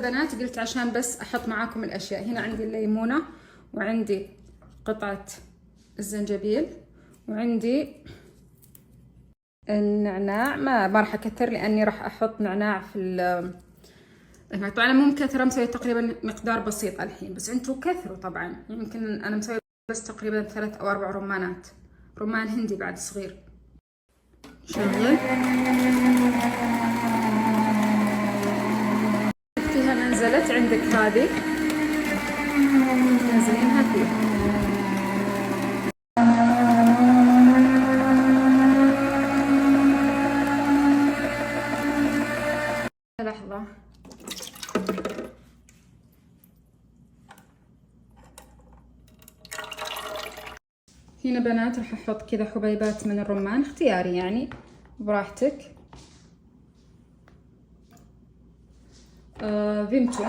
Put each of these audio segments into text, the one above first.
بنات قلت عشان بس احط معاكم الاشياء. هنا عندي الليمونة، وعندي قطعة الزنجبيل، وعندي النعناع. ما راح اكثر لاني راح احط نعناع في طبعا مو مكثرة، مسوية تقريبا مقدار بسيط الحين، بس انتوا كثروا طبعا. يمكن انا مسوية بس تقريبا 3 أو 4 رمانات، رمان هندي بعد صغير. شغل فيها نزلت عندك هذه، نزلينها فيها. لحظة، هنا بنات راح احط كذا حبيبات من الرمان، اختياري يعني براحتك. فيمتو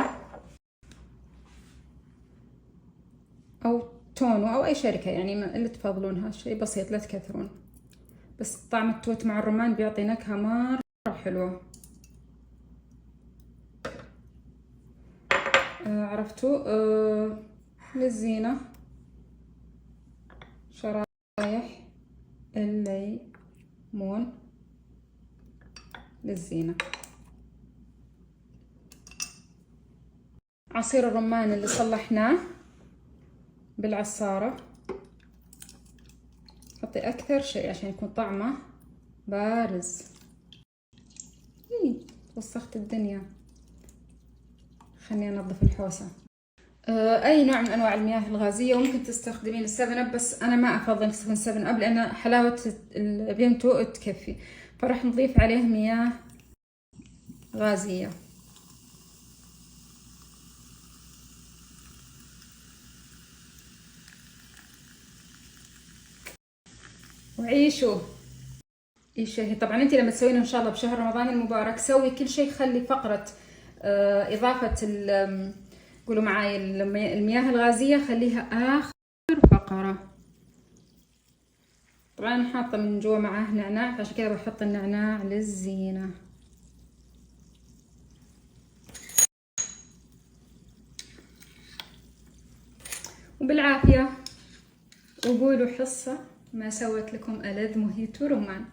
او تونو او اي شركة يعني اللي تفضلونها، شيء بسيط لا تكثرون، بس طعم التوت مع الرمان بيعطي نكهة مرة حلوة. عرفتوا. للزينة شرايح الليمون للزينة. عصير الرمان اللي صلحناه بالعصارة، حطي أكثر شيء عشان يكون طعمه بارز. وسخت الدنيا، خليني أنظف الحوسة. أي نوع من أنواع المياه الغازية، وممكن تستخدمين السفن اب، بس أنا ما أفضل نستخدم السفن اب لأن حلاوة الفيمتو تكفي، فراح نضيف عليه مياه غازية. وعيشوا شيء. طبعا انت لما تسوين ان شاء الله بشهر رمضان المبارك، سوي كل شيء، خلي فقرة اضافة قولوا معاي المياه الغازية خليها اخر فقرة. طبعا انا حاطة من جوا معاه نعناع، عشان كذا بحط النعناع للزينة. وبالعافية، وقولوا حصة ما سوت لكم ألذ موهيتو رمان.